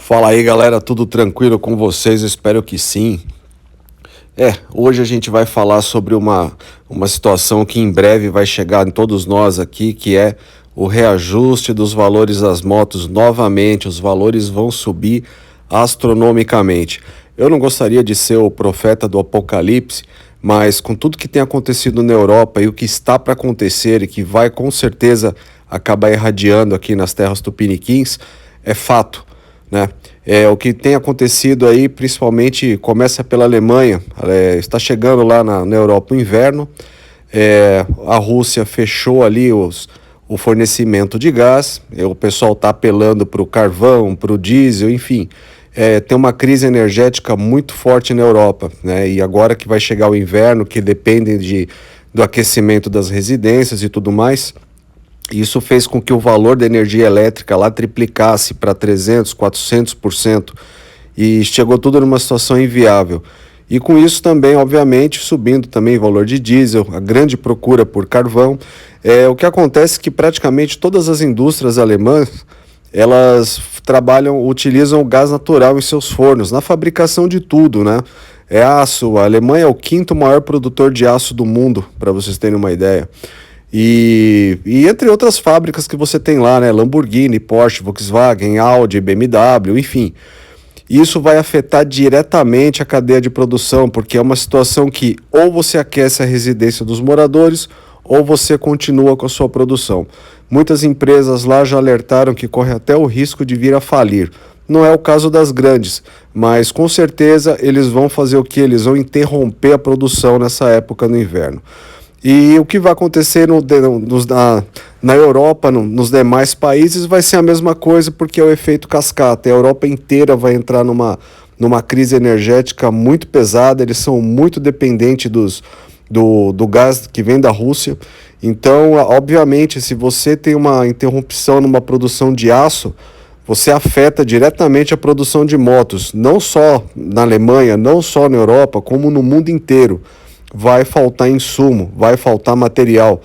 Fala aí, galera, tudo tranquilo com vocês? Espero que sim. Hoje a gente vai falar sobre uma situação que em breve vai chegar em todos nós aqui, que é o reajuste dos valores das motos novamente. Os valores vão subir astronomicamente. Eu não gostaria de ser o profeta do apocalipse, mas com tudo que tem acontecido na Europa e o que está para acontecer e que vai com certeza acabar irradiando aqui nas terras tupiniquins, é fato, né? O que tem acontecido aí, principalmente começa pela Alemanha, está chegando lá na Europa o inverno, a Rússia fechou ali o fornecimento de gás, o pessoal está apelando para o carvão, para o diesel, enfim, tem uma crise energética muito forte na Europa, né? E agora que vai chegar o inverno, que depende do aquecimento das residências e tudo mais. Isso fez com que o valor da energia elétrica lá triplicasse para 300%, 400% e chegou tudo numa situação inviável. E com isso também, obviamente, subindo também o valor de diesel, a grande procura por carvão. O que acontece é que praticamente todas as indústrias alemãs, elas utilizam o gás natural em seus fornos, na fabricação de tudo, né? Aço, a Alemanha é o quinto maior produtor de aço do mundo, para vocês terem uma ideia. E entre outras fábricas que você tem lá, né? Lamborghini, Porsche, Volkswagen, Audi, BMW, enfim. Isso vai afetar diretamente a cadeia de produção, porque é uma situação que ou você aquece a residência dos moradores ou você continua com a sua produção. Muitas empresas lá já alertaram que corre até o risco de vir a falir. Não é o caso das grandes, mas com certeza eles vão fazer o que? Eles vão interromper a produção nessa época no inverno. E o que vai acontecer na Europa, nos demais países, vai ser a mesma coisa, porque é o efeito cascata. A Europa inteira vai entrar numa crise energética muito pesada, eles são muito dependentes do gás que vem da Rússia. Então, obviamente, se você tem uma interrupção numa produção de aço, você afeta diretamente a produção de motos, não só na Alemanha, não só na Europa, como no mundo inteiro. Vai faltar insumo, vai faltar material.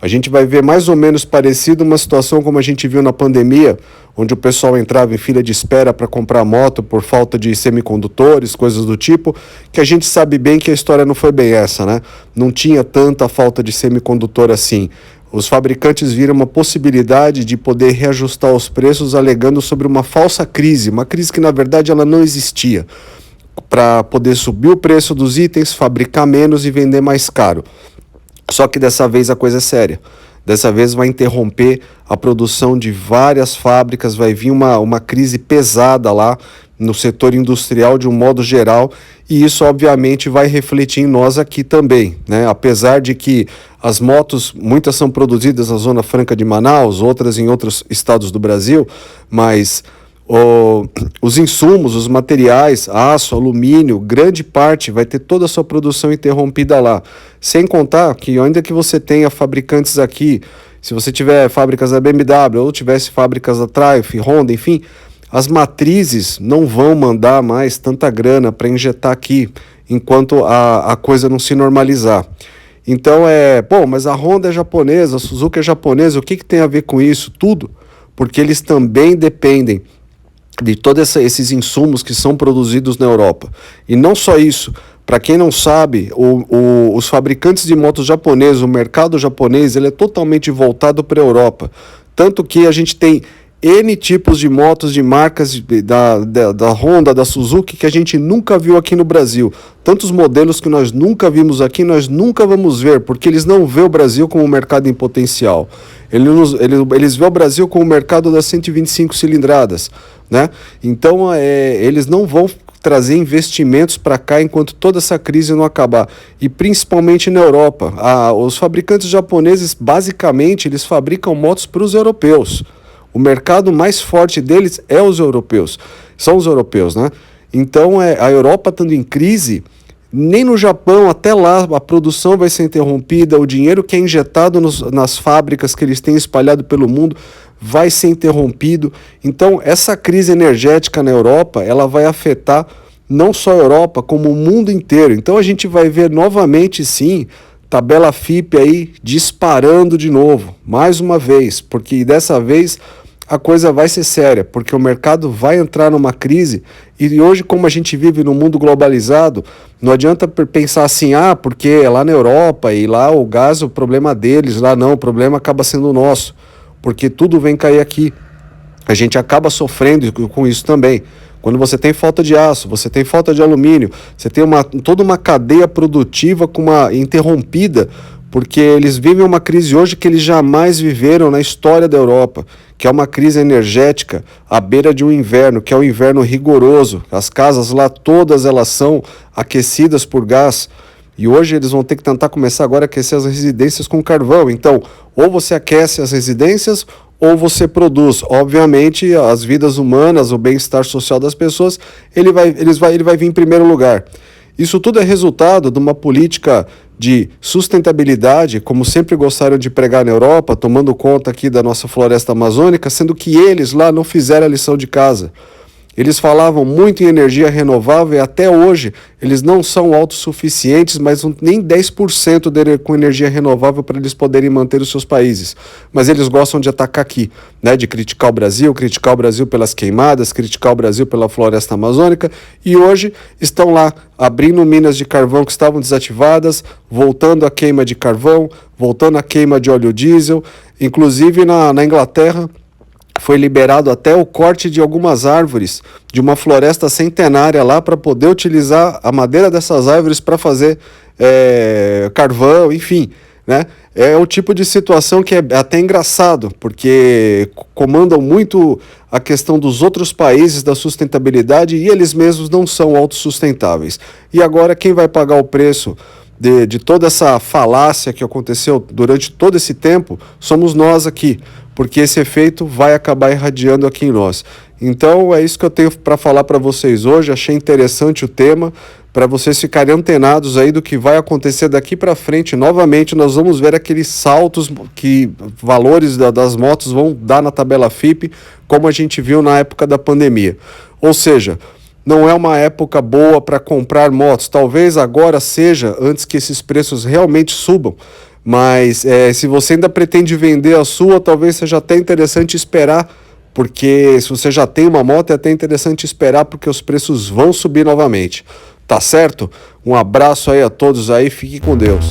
A gente vai ver mais ou menos parecido uma situação como a gente viu na pandemia, onde o pessoal entrava em fila de espera para comprar moto por falta de semicondutores, coisas do tipo, que a gente sabe bem que a história não foi bem essa, né? Não tinha tanta falta de semicondutor assim. Os fabricantes viram uma possibilidade de poder reajustar os preços alegando sobre uma falsa crise, uma crise que na verdade ela não existia, para poder subir o preço dos itens, fabricar menos e vender mais caro. Só que dessa vez a coisa é séria. Dessa vez vai interromper a produção de várias fábricas, vai vir uma crise pesada lá no setor industrial de um modo geral, e isso obviamente vai refletir em nós aqui também, né? Apesar de que as motos, muitas são produzidas na Zona Franca de Manaus, outras em outros estados do Brasil, mas os insumos, os materiais, aço, alumínio, grande parte vai ter toda a sua produção interrompida lá. Sem contar que ainda que você tenha fabricantes aqui, se você tiver fábricas da BMW ou tivesse fábricas da Triumph, Honda, enfim, as matrizes não vão mandar mais tanta grana para injetar aqui enquanto a coisa não se normalizar. Então mas a Honda é japonesa, a Suzuki é japonesa, o que tem a ver com isso? Tudo, porque eles também dependem de todos esses insumos que são produzidos na Europa. E não só isso, para quem não sabe, os fabricantes de motos japoneses, o mercado japonês, ele é totalmente voltado para a Europa. Tanto que a gente tem N tipos de motos de marcas da Honda, da Suzuki, que a gente nunca viu aqui no Brasil. Tantos modelos que nós nunca vimos aqui, nós nunca vamos ver, porque eles não vê o Brasil como um mercado em potencial. Eles vê o Brasil como o mercado das 125 cilindradas, né? Então, eles não vão trazer investimentos para cá enquanto toda essa crise não acabar. E principalmente na Europa. Os fabricantes japoneses, basicamente, eles fabricam motos para os europeus. O mercado mais forte deles são os europeus, né? Então, a Europa estando em crise, nem no Japão, até lá, a produção vai ser interrompida, o dinheiro que é injetado nas fábricas que eles têm espalhado pelo mundo vai ser interrompido. Então, essa crise energética na Europa, ela vai afetar não só a Europa, como o mundo inteiro. Então, a gente vai ver novamente, sim, tabela FIPE aí disparando de novo, mais uma vez, porque dessa vez a coisa vai ser séria, porque o mercado vai entrar numa crise. E hoje, como a gente vive num mundo globalizado, não adianta pensar assim, porque é lá na Europa e lá o gás, o problema deles, lá não, o problema acaba sendo nosso, porque tudo vem cair aqui. A gente acaba sofrendo com isso também. Quando você tem falta de aço, você tem falta de alumínio, você tem toda uma cadeia produtiva com uma interrompida, porque eles vivem uma crise hoje que eles jamais viveram na história da Europa, que é uma crise energética à beira de um inverno, que é um inverno rigoroso. As casas lá todas elas são aquecidas por gás. E hoje eles vão ter que tentar começar agora a aquecer as residências com carvão. Então, ou você aquece as residências ou você produz. Obviamente, as vidas humanas, o bem-estar social das pessoas, ele vai vir em primeiro lugar. Isso tudo é resultado de uma política de sustentabilidade, como sempre gostaram de pregar na Europa, tomando conta aqui da nossa floresta amazônica, sendo que eles lá não fizeram a lição de casa. Eles falavam muito em energia renovável e até hoje eles não são autossuficientes, mas nem 10% com energia renovável para eles poderem manter os seus países. Mas eles gostam de atacar aqui, né? De criticar o Brasil pelas queimadas, criticar o Brasil pela floresta amazônica, e hoje estão lá abrindo minas de carvão que estavam desativadas, voltando a queima de carvão, voltando a queima de óleo diesel, inclusive na Inglaterra. Foi liberado até o corte de algumas árvores de uma floresta centenária lá para poder utilizar a madeira dessas árvores para fazer carvão, enfim, né? É o tipo de situação que é até engraçado, porque comandam muito a questão dos outros países da sustentabilidade e eles mesmos não são autossustentáveis. E agora quem vai pagar o preço de toda essa falácia que aconteceu durante todo esse tempo somos nós aqui, porque esse efeito vai acabar irradiando aqui em nós. Então é isso que eu tenho para falar para vocês hoje. Achei interessante o tema, para vocês ficarem antenados aí do que vai acontecer daqui para frente. Novamente nós vamos ver aqueles saltos que valores das motos vão dar na tabela FIPE, como a gente viu na época da pandemia. Ou seja, não é uma época boa para comprar motos. Talvez agora seja, antes que esses preços realmente subam. Mas se você ainda pretende vender a sua, talvez seja até interessante esperar, porque se você já tem uma moto, é até interessante esperar, porque os preços vão subir novamente. Tá certo? Um abraço aí a todos aí, fique com Deus.